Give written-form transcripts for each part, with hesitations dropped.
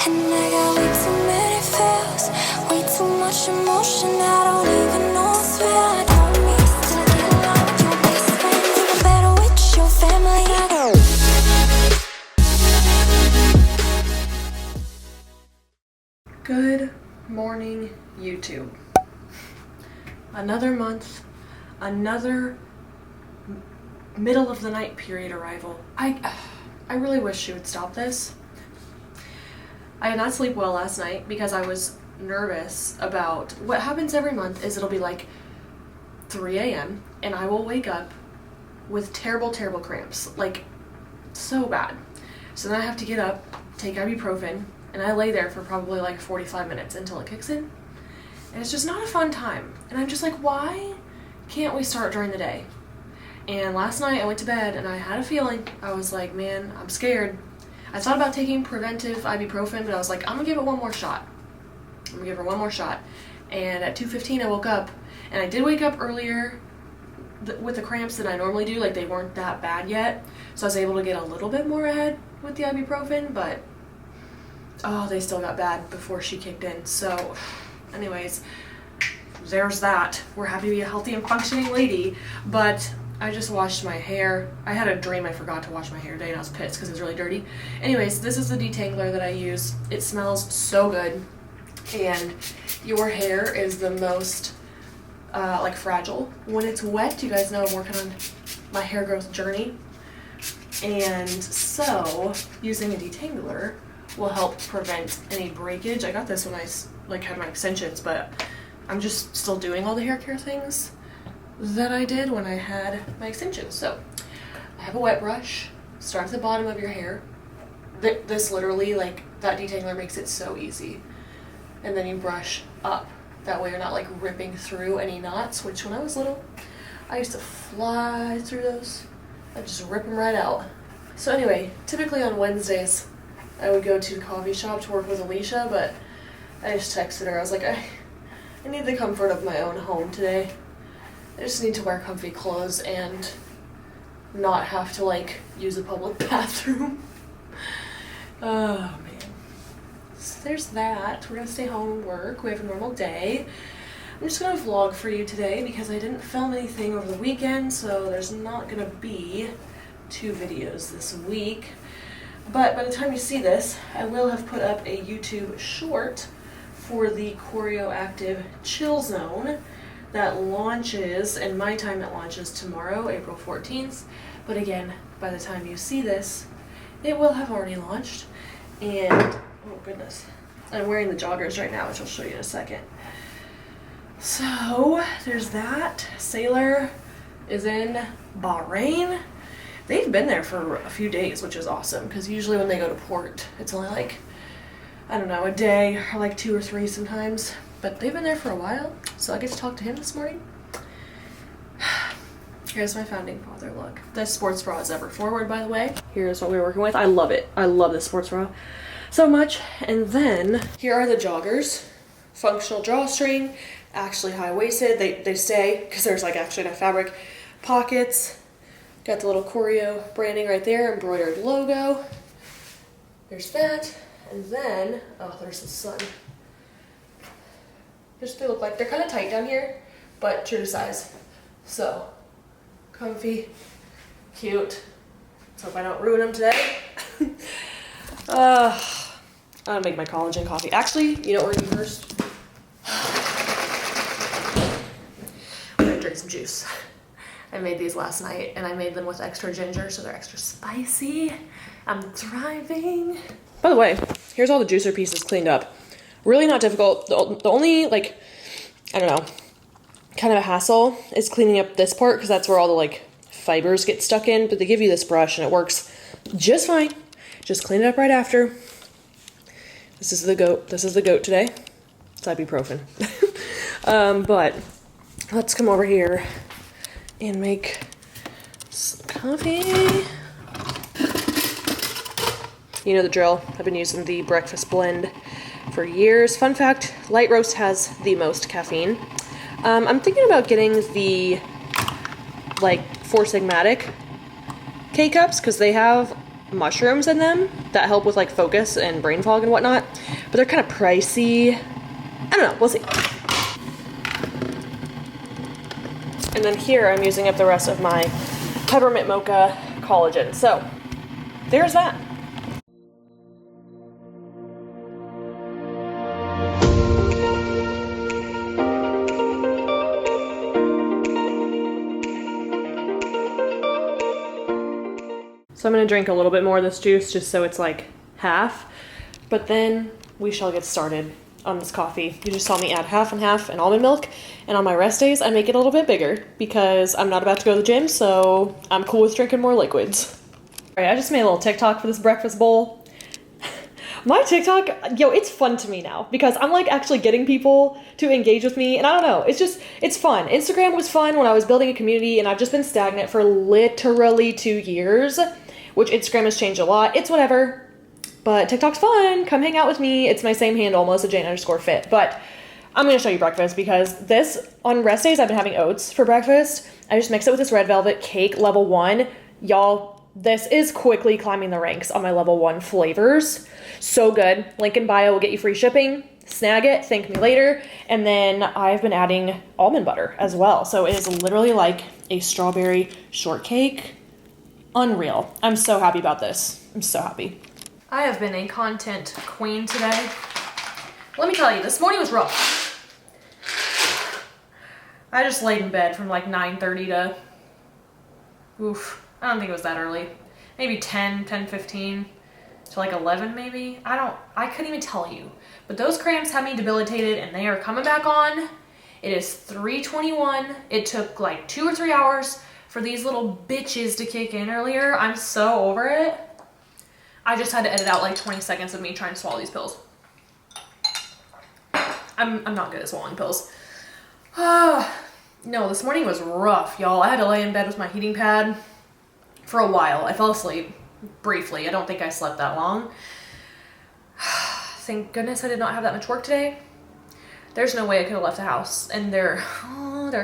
And I got way too many feels, way too much emotion. I don't even know what's real. I don't need to get along with your best friend, even better with your family. Good morning, YouTube. Another month, another middle of the night period arrival. I really wish she would stop this. I did not sleep well last night because I was nervous about what happens every month is it'll be like 3 a.m. and I will wake up with terrible cramps, like so bad. So then I have to get up, take ibuprofen, and I lay there for probably like 45 minutes until it kicks in. And it's just not a fun time. And I'm just like, why can't we start during the day? And last night I went to bed and I had a feeling. I was like, man, I'm scared. I thought about taking preventive ibuprofen, but I was like, I'm gonna give it one more shot. I'm gonna give her one more shot. And at 2:15 I woke up, and I did wake up earlier with the cramps than I normally do. Like, they weren't that bad yet. So I was able to get a little bit more ahead with the ibuprofen, but oh, they still got bad before she kicked in. So anyways, there's that. We're happy to be a healthy and functioning lady, but I just washed my hair. I had a dream I forgot to wash my hair today and I was pissed because it was really dirty. Anyways, this is the detangler that I use. It smells so good, and your hair is the most like fragile when it's wet. You guys know I'm working on my hair growth journey, and so using a detangler will help prevent any breakage. I got this when I had my extensions, but I'm just still doing all the hair care things that I did when I had my extensions. So I have a wet brush. Start at the bottom of your hair. This literally, like, that detangler makes it so easy. And then you brush up. That way you're not like ripping through any knots, which when I was little, I used to fly through those. I'd just rip them right out. So anyway, typically on Wednesdays, I would go to the coffee shop to work with Alicia, but I just texted her. I was like, I need the comfort of my own home today. I just need to wear comfy clothes and not have to like use a public bathroom. Oh man. So there's that. We're gonna stay home and work. We have a normal day. I'm just gonna vlog for you today because I didn't film anything over the weekend, so there's not gonna be 2 videos this week. But by the time you see this, I will have put up a YouTube short for the Choreo Active Chill Zone that launches, in my time it launches tomorrow, April 14th. But again, by the time you see this, it will have already launched. And, oh goodness, I'm wearing the joggers right now, which I'll show you in a second. So, there's that. Sailor is in Bahrain. They've been there for a few days, which is awesome, because usually when they go to port, it's only like, I don't know, a day, or like 2 or 3 sometimes. But they've been there for a while, so I get to talk to him this morning. Here's my founding father look. This sports bra is ever forward, by the way. Here's what we were working with. I love it. I love this sports bra so much. And then here are the joggers. Functional drawstring, actually high-waisted. They stay, because there's like actually enough fabric. Pockets. Got the little Choreo branding right there, embroidered logo. There's that. And then, oh, there's the sun. Just they look like they're kind of tight down here, but true to size. So, comfy, cute. Let's hope I don't ruin them today. I'm gonna make my collagen coffee. Actually, you know what we're gonna do first? I'm gonna drink some juice. I made these last night, and I made them with extra ginger, so they're extra spicy. I'm thriving. By the way, here's all the juicer pieces cleaned up. Really not difficult. The only, like, I don't know, kind of a hassle is cleaning up this part, because that's where all the, like, fibers get stuck in. But they give you this brush, and it works just fine. Just clean it up right after. This is the goat. This is the goat today. It's ibuprofen. But let's come over here and make some coffee. You know the drill. I've been using the breakfast blend for years. Fun fact, light roast has the most caffeine. I'm thinking about getting the like Four Sigmatic K-Cups, because they have mushrooms in them that help with like focus and brain fog and whatnot, but they're kind of pricey. I don't know, we'll see. And then here I'm using up the rest of my peppermint mocha collagen. So there's that. So I'm gonna drink a little bit more of this juice just so it's like half, but then we shall get started on this coffee. You just saw me add half and half and almond milk, and on my rest days I make it a little bit bigger because I'm not about to go to the gym, so I'm cool with drinking more liquids. All right, I just made a little TikTok for this breakfast bowl. My TikTok, yo, it's fun to me now because I'm like actually getting people to engage with me, and I don't know, it's fun. Instagram was fun when I was building a community, and I've just been stagnant for literally 2 years, which Instagram has changed a lot. It's whatever, but TikTok's fun. Come hang out with me. It's my same handle, Melissa_Jane_fit, but I'm gonna show you breakfast because this, on rest days, I've been having oats for breakfast. I just mix it with this red velvet cake, level 1. Y'all, this is quickly climbing the ranks on my level 1 flavors. So good. Link in bio will get you free shipping. Snag it, thank me later. And then I've been adding almond butter as well. So it is literally like a strawberry shortcake. Unreal. I'm so happy about this. I'm so happy. I have been a content queen today. Let me tell you, this morning was rough. I just laid in bed from like 9:30 to, oof, I don't think it was that early. Maybe 10:15 to like 11 maybe. I couldn't even tell you. But those cramps had me debilitated and they are coming back on. It is 3:21. It took like 2 or 3 hours for these little bitches to kick in earlier. I'm so over it. I just had to edit out like 20 seconds of me trying to swallow these pills. I'm not good at swallowing pills. No, this morning was rough, y'all. I had to lay in bed with my heating pad for a while. I fell asleep briefly. I don't think I slept that long. Thank goodness I did not have that much work today. There's no way I could have left the house. And they're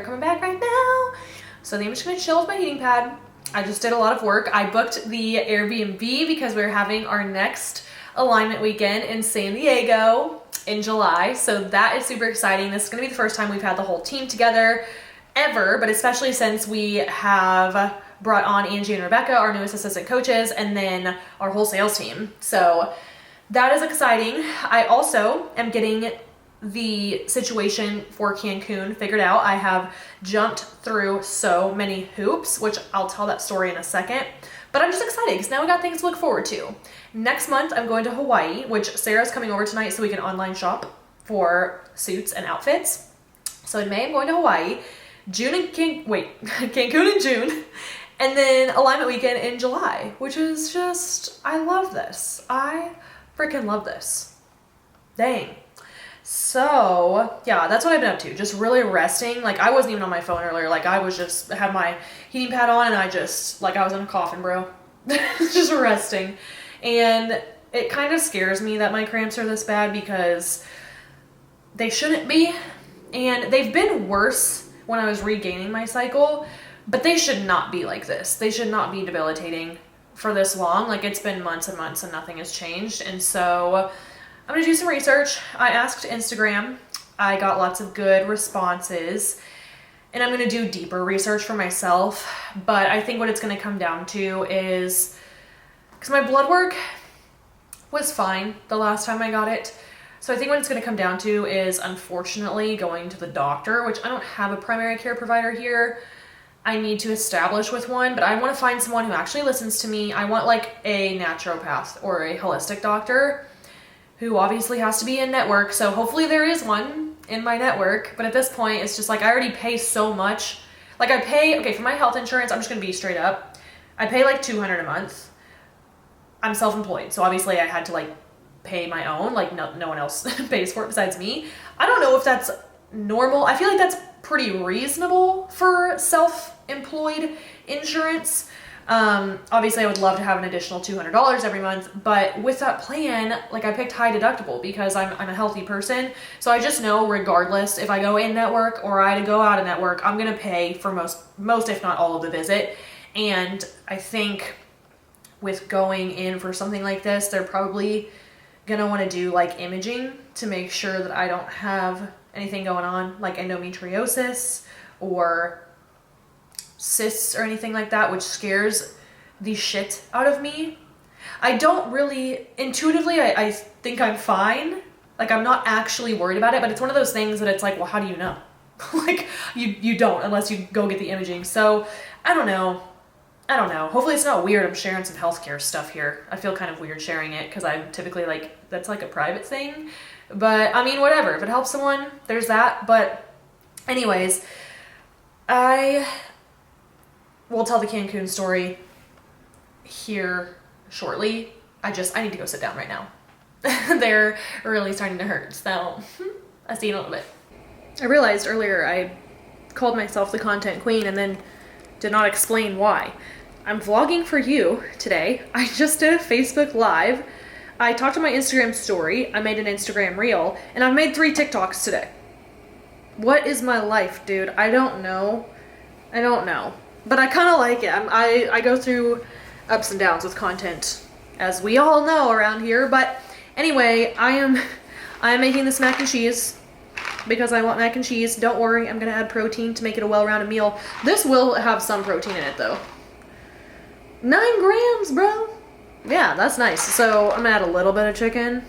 coming back right now. So I'm just gonna chill with my heating pad. I just did a lot of work. I booked the Airbnb because we're having our next alignment weekend in San Diego in July. So that is super exciting. This is gonna be the first time we've had the whole team together ever, but especially since we have brought on Angie and Rebecca, our newest assistant coaches, and then our whole sales team. So that is exciting. I also am getting the situation for Cancun figured out. I have jumped through so many hoops, which I'll tell that story in a second. But I'm just excited because now we got things to look forward to. Next month, I'm going to Hawaii, which Sarah's coming over tonight so we can online shop for suits and outfits. So in May, I'm going to Hawaii. Cancun in June. And then alignment weekend in July, which is just, I love this. I freaking love this. Dang. So yeah, that's what I've been up to. Just really resting. Like I wasn't even on my phone earlier. Like I was just, had my heating pad on and I just, like I was in a coffin, bro. Just resting. And it kind of scares me that my cramps are this bad because they shouldn't be. And they've been worse when I was regaining my cycle, but they should not be like this. They should not be debilitating for this long. Like it's been months and months and nothing has changed. And so I'm gonna do some research. I asked Instagram. I got lots of good responses. And I'm gonna do deeper research for myself. But I think what it's gonna come down to is, because my blood work was fine the last time I got it. So I think what it's gonna come down to is, unfortunately, going to the doctor, which I don't have a primary care provider here. I need to establish with one, but I want to find someone who actually listens to me. I want like a naturopath or a holistic doctor who obviously has to be in network. So hopefully there is one in my network. But at this point, it's just like I already pay so much. Like I pay, okay, for my health insurance, I'm just going to be straight up. I pay like $200 a month. I'm self-employed. So obviously I had to like pay my own, like no one else pays for it besides me. I don't know if that's normal. I feel like that's pretty reasonable for self-employed insurance. Obviously I would love to have an additional $200 every month, but with that plan, like I picked high deductible because I'm a healthy person. So I just know regardless if I go in network or I go out of network, I'm going to pay for most, if not all of the visit. And I think with going in for something like this, they're probably gonna want to do like imaging to make sure that I don't have anything going on, like endometriosis or cysts or anything like that, which scares the shit out of me. I don't really, intuitively, I think I'm fine. Like, I'm not actually worried about it, but it's one of those things that it's like, well, how do you know? Like, you don't unless you go get the imaging. So, I don't know. Hopefully it's not weird. I'm sharing some healthcare stuff here. I feel kind of weird sharing it because I'm typically like, that's like a private thing. But, I mean, whatever. If it helps someone, there's that. But, anyways, I will tell the Cancun story here shortly. I need to go sit down right now. They're really starting to hurt, so I'll see you in a little bit. I realized earlier I called myself the content queen and then did not explain why. I'm vlogging for you today. I just did a Facebook Live. I talked on my Instagram story. I made an Instagram reel, and I've made 3 TikToks today. What is my life, dude? I don't know. But I kind of like it. I go through ups and downs with content, as we all know around here. But anyway, I am making this mac and cheese because I want mac and cheese. Don't worry, I'm gonna add protein to make it a well-rounded meal. This will have some protein in it though. 9 grams, bro. Yeah, that's nice. So I'm gonna add a little bit of chicken.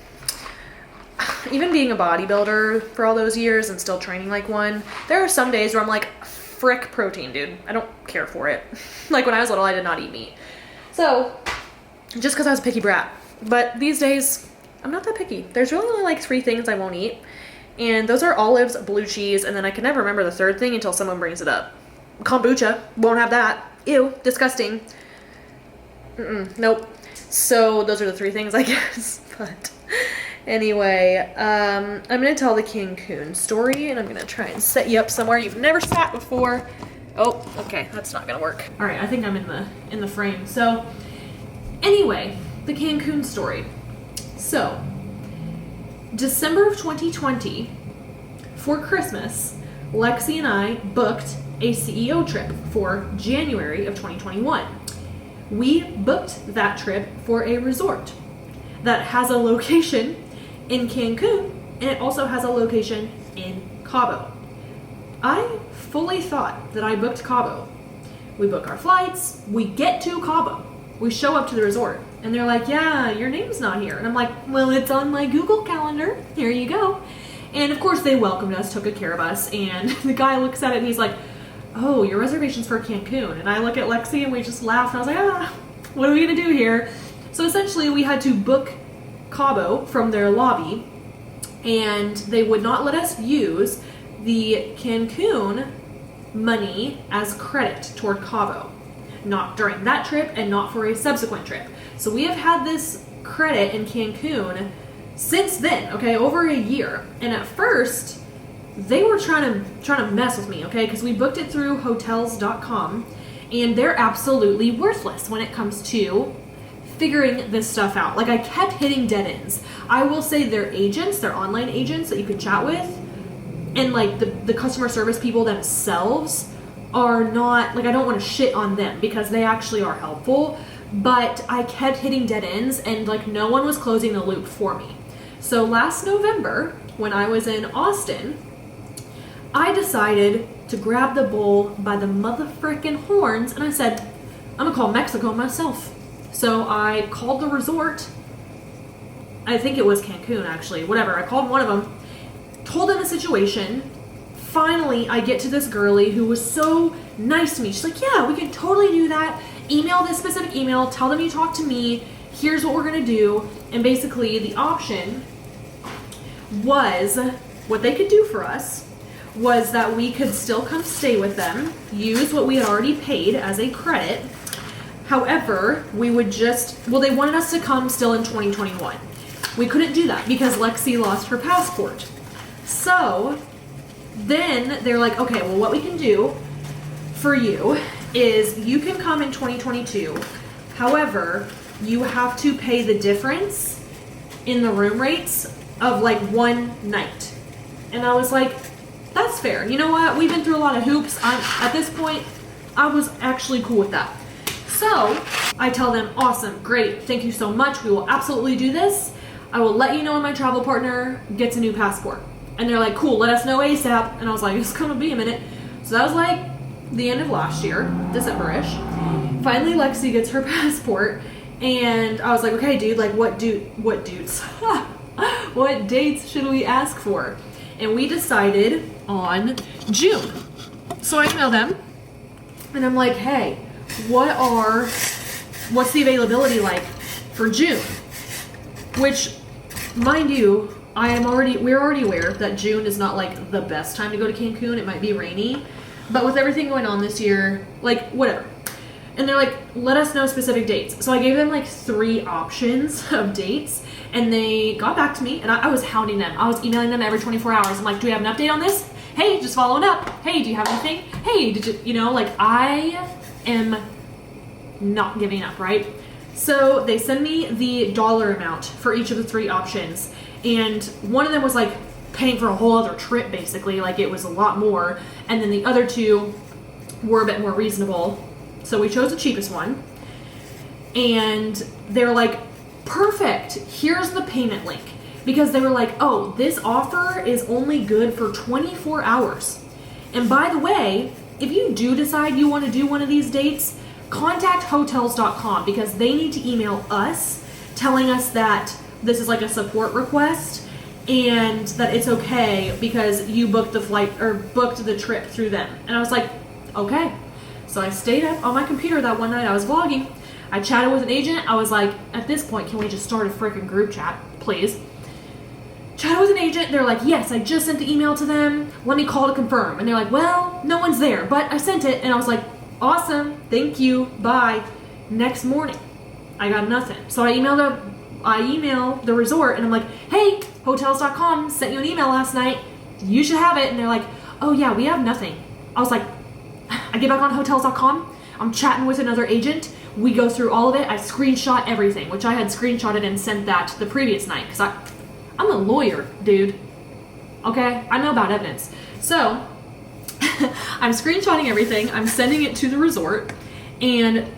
Even being a bodybuilder for all those years and still training like one, there are some days where I'm like, frick protein, dude. I don't care for it. Like when I was little, I did not eat meat. So, just because I was a picky brat. But these days, I'm not that picky. There's really only like 3 things I won't eat. And those are olives, blue cheese, and then I can never remember the 3rd thing until someone brings it up. Kombucha. Won't have that. Ew. Disgusting. Nope. So, those are the 3 things, I guess. But, anyway, I'm going to tell the Cancun story, and I'm going to try and set you up somewhere you've never sat before. Oh, okay, that's not gonna work. All right, I think I'm in the frame. So, anyway, the Cancun story. So, December of 2020, for Christmas, Lexi and I booked a CEO trip for January of 2021. We booked that trip for a resort that has a location in Cancun, and it also has a location in Cabo. I fully thought that I booked Cabo. We book our flights, we get to Cabo, we show up to the resort, and they're like, yeah, your name's not here. And I'm like, well, it's on my Google Calendar. Here you go. And of course they welcomed us, took good care of us, and the guy looks at it and he's like, oh, your reservation's for Cancun. And I look at Lexi and we just laugh, and I was like, what are we gonna do here? So essentially we had to book Cabo from their lobby, and they would not let us use the Cancun money as credit toward Cabo. Not during that trip and not for a subsequent trip. So we have had this credit in Cancun since then, okay, over a year. And at first, they were trying to mess with me, okay, because we booked it through hotels.com, and they're absolutely worthless when it comes to figuring this stuff out. Like, I kept hitting dead ends. I will say their agents, their online agents that you can chat with, and like the customer service people themselves are not, like, I don't want to shit on them because they actually are helpful, but I kept hitting dead ends and like no one was closing the loop for me. So last November, when I was in Austin, I decided to grab the bull by the motherfrickin' horns, and I said, I'm gonna call Mexico myself. So I called the resort. I think it was Cancun, actually. Whatever. I called one of them, told them the situation. Finally, I get to this girly who was so nice to me. She's like, yeah, we can totally do that. Email this specific email. Tell them you talked to me. Here's what we're gonna do. And basically, the option was, what they could do for us was that we could still come stay with them, use what we had already paid as a credit. However, we would they wanted us to come still in 2021. We couldn't do that because Lexi lost her passport. So then they're like, okay, well, what we can do for you is you can come in 2022. However, you have to pay the difference in the room rates of like one night. And I was like, that's fair. You know what? We've been through a lot of hoops. At this point, I was actually cool with that. So I tell them, awesome, great, thank you so much. We will absolutely do this. I will let you know when my travel partner gets a new passport. And they're like, cool, let us know ASAP. And I was like, it's gonna be a minute. So that was like the end of last year, December-ish. Finally, Lexi gets her passport. And I was like, okay, dude, like what dudes? What dates should we ask for? And we decided on June. So I emailed them and I'm like, hey, what's the availability like for June? Which, mind you, we're already aware that June is not like the best time to go to Cancun. It might be rainy, but with everything going on this year, like whatever. And they're like, let us know specific dates. So I gave them like 3 options of dates and they got back to me and I was hounding them. I was emailing them every 24 hours. I'm like, do we have an update on this? Hey, just following up. Hey, do you have anything? Hey, did you, like I am not giving up, right? So they send me the dollar amount for each of the 3 options. And one of them was like paying for a whole other trip basically. Like it was a lot more. And then the other 2 were a bit more reasonable. So we chose the cheapest one and they're like, perfect, here's the payment link. Because they were like, oh, this offer is only good for 24 hours. And by the way, if you do decide you want to do one of these dates, contact hotels.com because they need to email us telling us that this is like a support request and that it's okay because you booked the flight or booked the trip through them. And I was like, okay. So I stayed up on my computer that one night. I was vlogging. I chatted with an agent. I was like, at this point, can we just start a freaking group chat, please? Chatted with an agent. They're like, yes, I just sent the email to them. Let me call to confirm. And they're like, well, no one's there, but I sent it. And I was like, awesome. Thank you. Bye. Next morning, I got nothing. So I emailed the resort and I'm like, hey, hotels.com sent you an email last night. You should have it. And they're like, oh yeah, we have nothing. I was like, I get back on hotels.com. I'm chatting with another agent. We go through all of it. I screenshot everything, which I had screenshotted and sent that the previous night because I'm a lawyer, dude. Okay? I know about evidence. So I'm screenshotting everything. I'm sending it to the resort and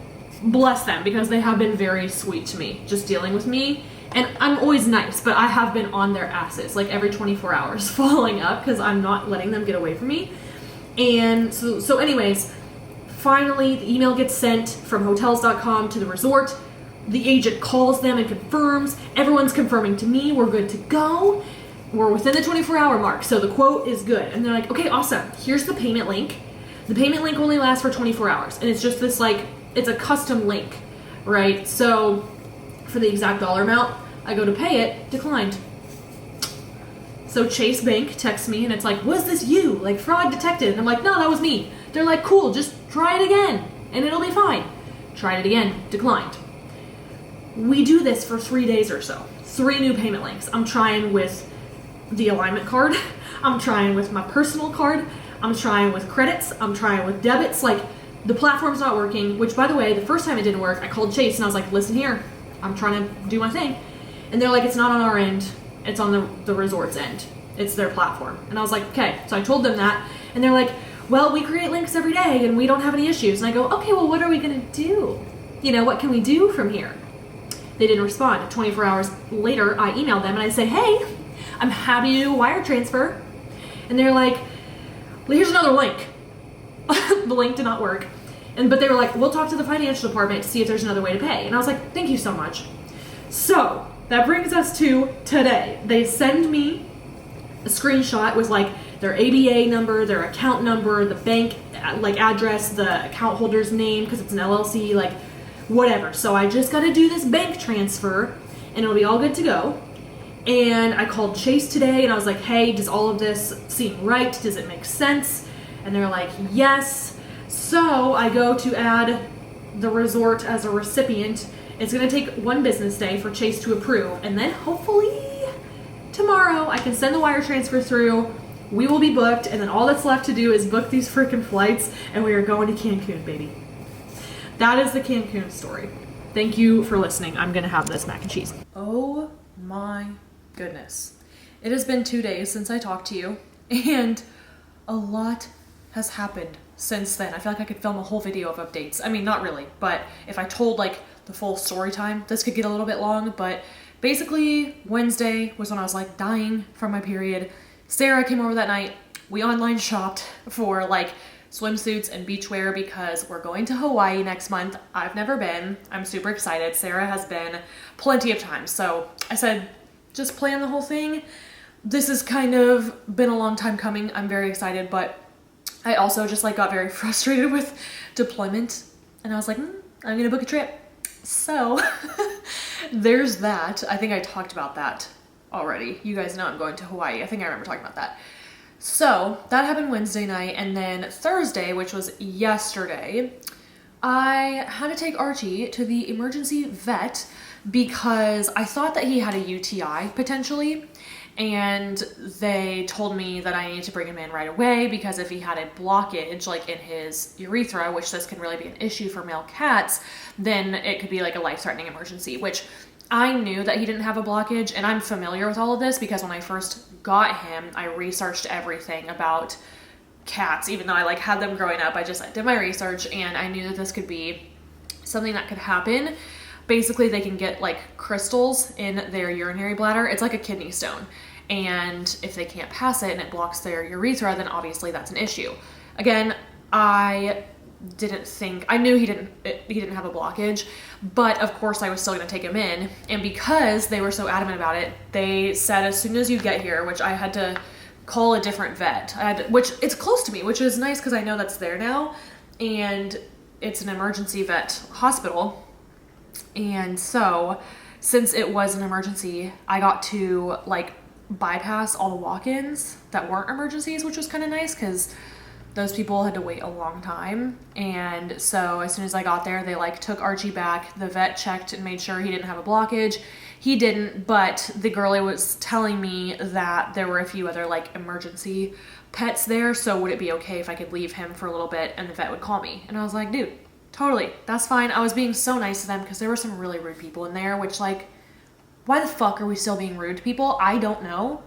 bless them because they have been very sweet to me, just dealing with me. And I'm always nice, but I have been on their asses like every 24 hours following up because I'm not letting them get away from me. And so anyways, finally the email gets sent from hotels.com to the resort. The agent calls them and confirms. Everyone's confirming to me we're good to go. We're within the 24-hour mark, so the quote is good. And they're like, okay, awesome. Here's the payment link. The payment link only lasts for 24 hours. And it's just this like, it's a custom link, right? So for the exact dollar amount, I go to pay it, declined. So Chase Bank texts me and it's like, was this you? Like fraud detected. And I'm like, no, that was me. They're like, cool, just try it again and it'll be fine. Tried it again, declined. We do this for 3 days or so. 3 new payment links. I'm trying with the alignment card. I'm trying with my personal card. I'm trying with credits. I'm trying with debits. Like the platform's not working, which by the way, the first time it didn't work, I called Chase and I was like, listen here, I'm trying to do my thing. And they're like, it's not on our end. It's on the resort's end. It's their platform. And I was like, okay. So I told them that. And they're like, well, we create links every day and we don't have any issues. And I go, okay, well, what are we going to do? You know, what can we do from here? They didn't respond. 24 hours later, I emailed them and I say, hey, I'm happy to do a wire transfer. And they're like, well, here's another link. The link did not work. But they were like, we'll talk to the financial department to see if there's another way to pay. And I was like, thank you so much. So that brings us to today. They send me a screenshot with like their ABA number, their account number, the bank like address, the account holder's name because it's an LLC, like whatever. So I just got to do this bank transfer and it'll be all good to go. And I called Chase today and I was like, hey, does all of this seem right? Does it make sense? And they're like, yes. So I go to add the resort as a recipient. It's going to take 1 business day for Chase to approve. And then hopefully tomorrow I can send the wire transfer through. We will be booked. And then all that's left to do is book these freaking flights. And we are going to Cancun, baby. That is the Cancun story. Thank you for listening. I'm going to have this mac and cheese. Oh my goodness. It has been 2 days since I talked to you. And a lot has happened since then. I feel like I could film a whole video of updates. I mean, not really, but if I told like the full story time, this could get a little bit long. But basically Wednesday was when I was like dying from my period. Sarah came over that night. We online shopped for like swimsuits and beachwear because we're going to Hawaii next month. I've never been. I'm super excited. Sarah has been plenty of times. So I said, just plan the whole thing. This has kind of been a long time coming. I'm very excited, but I also just like got very frustrated with deployment, and I was like, I'm gonna book a trip. So there's that. I think I talked about that already. You guys know I'm going to Hawaii. I think I remember talking about that. So that happened Wednesday night, and then Thursday, which was yesterday, I had to take Archie to the emergency vet because I thought that he had a UTI potentially. And they told me that I needed to bring him in right away because if he had a blockage like in his urethra, which this can really be an issue for male cats, then it could be like a life-threatening emergency, which I knew that he didn't have a blockage, and I'm familiar with all of this because when I first got him, I researched everything about cats. Even though I like had them growing up, I did my research, and I knew that this could be something that could happen. Basically, they can get like crystals in their urinary bladder. It's like a kidney stone. And if they can't pass it and it blocks their urethra, then obviously that's an issue. Again, I knew he didn't have a blockage, but of course I was still going to take him in. And because they were so adamant about it, they said as soon as you get here, which I had to call a different vet, which it's close to me, which is nice because I know that's there now. And it's an emergency vet hospital. And so since it was an emergency, I got to like bypass all the walk-ins that weren't emergencies, which was kind of nice because those people had to wait a long time. And so as soon as I got there, they like took Archie back. The vet checked and made sure he didn't have a blockage. He didn't, but the girlie was telling me that there were a few other like emergency pets there. So would it be okay if I could leave him for a little bit and the vet would call me? And I was like, dude, totally, that's fine. I was being so nice to them because there were some really rude people in there, which like, why the fuck are we still being rude to people? I don't know.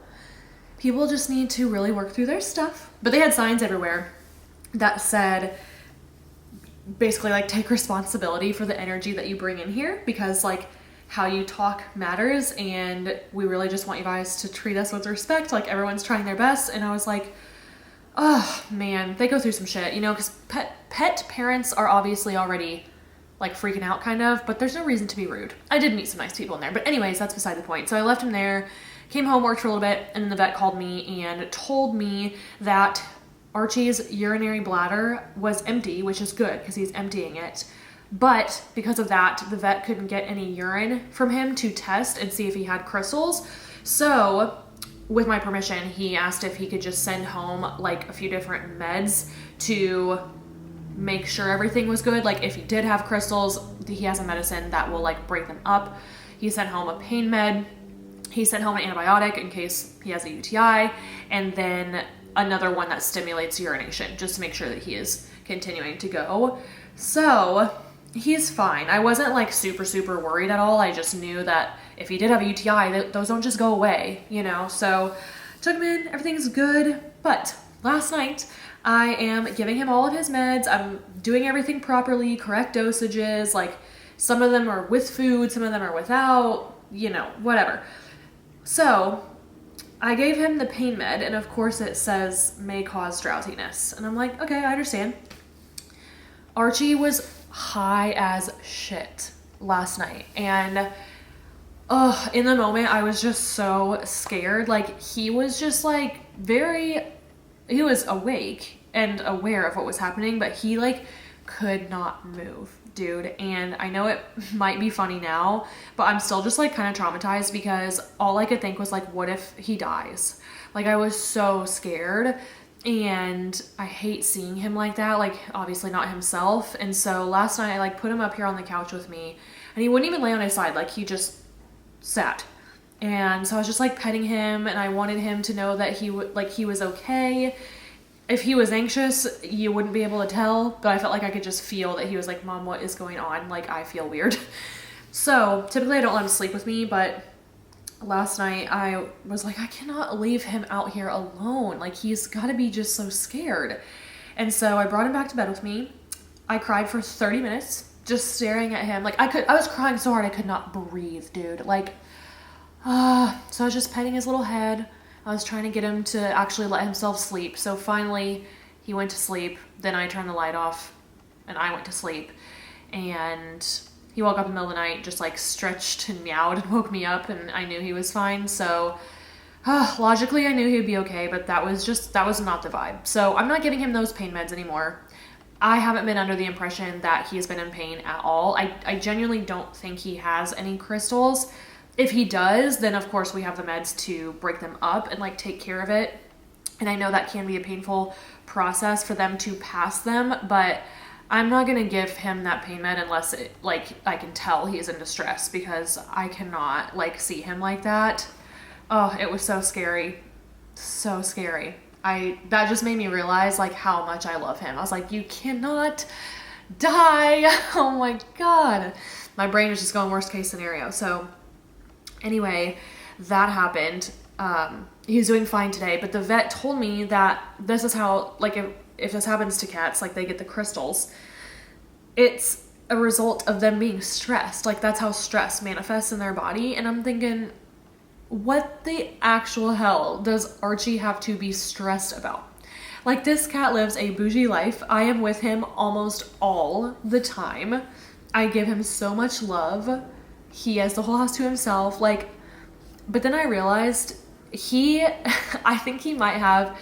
People just need to really work through their stuff. But they had signs everywhere that said, basically like, take responsibility for the energy that you bring in here because like how you talk matters, and we really just want you guys to treat us with respect. Like everyone's trying their best. And I was like, oh man, they go through some shit, you know, because pet parents are obviously already like freaking out kind of, but there's no reason to be rude. I did meet some nice people in there, but anyways, that's beside the point. So I left him there, came home, worked for a little bit, and then the vet called me and told me that Archie's urinary bladder was empty, which is good because he's emptying it. But because of that, the vet couldn't get any urine from him to test and see if he had crystals. So with my permission, he asked if he could just send home like a few different meds to make sure everything was good. Like if he did have crystals, he has a medicine that will like break them up. He sent home a pain med. He sent home an antibiotic in case he has a UTI, and then another one that stimulates urination just to make sure that he is continuing to go. So he's fine. I wasn't like super worried at all. I just knew that if he did have a UTI, those don't just go away, you know? So took him in, everything's good. But last night I am giving him all of his meds. I'm doing everything properly, correct dosages. Like some of them are with food, some of them are without, you know, whatever. So I gave him the pain med, and of course it says may cause drowsiness. And I'm like, okay, I understand. Archie was high as shit last night, and in the moment I was just so scared. Like he was just like he was awake and aware of what was happening, but he like could not move, dude. And I know it might be funny now, but I'm still just like kind of traumatized because all I could think was like, what if he dies? Like I was so scared, and I hate seeing him like that, like obviously not himself. And so last night I like put him up here on the couch with me, and he wouldn't even lay on his side, like he just sat. And so I was just like petting him, and I wanted him to know that he was okay. If he was anxious, you wouldn't be able to tell, but I felt like I could just feel that he was like, Mom, what is going on? Like, I feel weird. So typically I don't let him sleep with me, but last night I was like, I cannot leave him out here alone. Like, he's got to be just so scared. And so I brought him back to bed with me. I cried for 30 minutes just staring at him. Like I was crying so hard I could not breathe, dude. Like, so I was just petting his little head. I was trying to get him to actually let himself sleep. So finally he went to sleep. Then I turned the light off and I went to sleep. And he woke up in the middle of the night, just like stretched and meowed and woke me up, and I knew he was fine. So logically I knew he'd be okay, but that was not the vibe. So I'm not giving him those pain meds anymore. I haven't been under the impression that he's been in pain at all. I genuinely don't think he has any crystals. If he does, then of course we have the meds to break them up and like take care of it. And I know that can be a painful process for them to pass them, but I'm not going to give him that pain med unless I can tell he's in distress, because I cannot like see him like that. Oh, it was so scary. So scary. That just made me realize like how much I love him. I was like, you cannot die. Oh my God. My brain is just going worst case scenario. So anyway, that happened. He's doing fine today, but the vet told me that this is how, like, if this happens to cats, like they get the crystals, it's a result of them being stressed. Like that's how stress manifests in their body. And I'm thinking, what the actual hell does Archie have to be stressed about? Like, this cat lives a bougie life. I am with him almost all the time. I give him so much love. He has the whole house to himself. Like, but then I realized I think he might have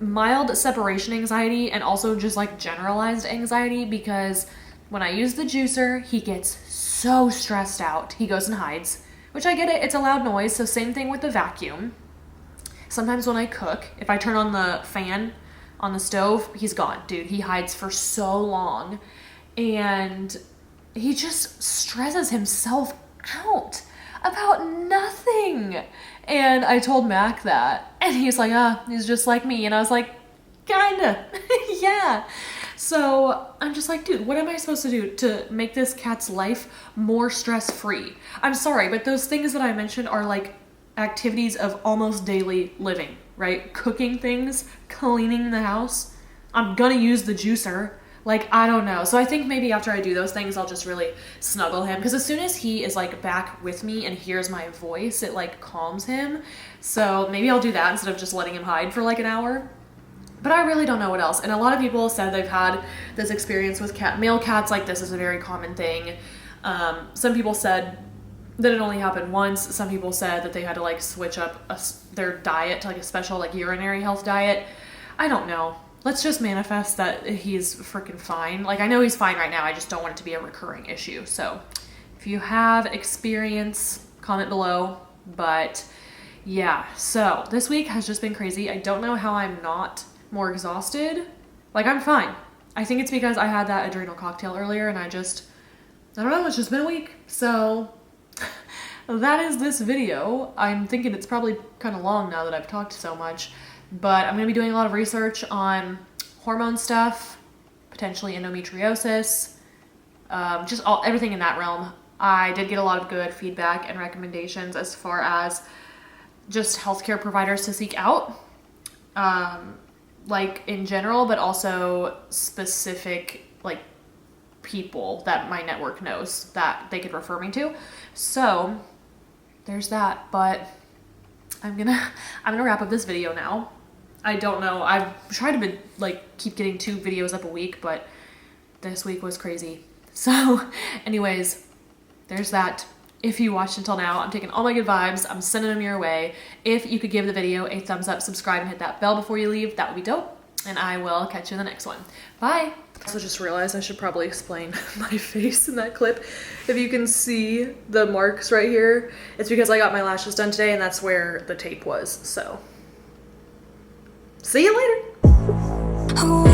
mild separation anxiety and also just like generalized anxiety, because when I use the juicer, he gets so stressed out. He goes and hides. Which I get it, it's a loud noise, so same thing with the vacuum. Sometimes when I cook, if I turn on the fan on the stove, he's gone. Dude, he hides for so long. And he just stresses himself out about nothing. And I told Mac that. And he's like, he's just like me. And I was like, kinda. Yeah. So I'm just like, dude, what am I supposed to do to make this cat's life more stress-free? I'm sorry, but those things that I mentioned are like activities of almost daily living, right? Cooking things, cleaning the house. I'm gonna use the juicer. Like, I don't know. So I think maybe after I do those things, I'll just really snuggle him. Because as soon as he is like back with me and hears my voice, it like calms him. So maybe I'll do that instead of just letting him hide for like an hour. But I really don't know what else. And a lot of people said they've had this experience with male cats. Like, this is a very common thing. Some people said that it only happened once. Some people said that they had to like switch up their diet to like a special like urinary health diet. I don't know. Let's just manifest that he's freaking fine. Like, I know he's fine right now. I just don't want it to be a recurring issue. So if you have experience, comment below. But yeah, so this week has just been crazy. I don't know how I'm not more exhausted. Like, I'm fine. I think it's because I had that adrenal cocktail earlier and I don't know, it's just been a week. So that is this video. I'm thinking it's probably kind of long now that I've talked so much, but I'm going to be doing a lot of research on hormone stuff, potentially endometriosis, just everything in that realm. I did get a lot of good feedback and recommendations as far as just healthcare providers to seek out. Like in general, but also specific like people that my network knows that they could refer me to. So there's that, but I'm gonna wrap up this video now. I don't know. I've tried to keep getting 2 videos up a week, but this week was crazy. So anyways, there's that. If you watched until now, I'm taking all my good vibes. I'm sending them your way. If you could give the video a thumbs up, subscribe, and hit that bell before you leave, that would be dope. And I will catch you in the next one. Bye. I also just realized I should probably explain my face in that clip. If you can see the marks right here, it's because I got my lashes done today and that's where the tape was. So, see you later.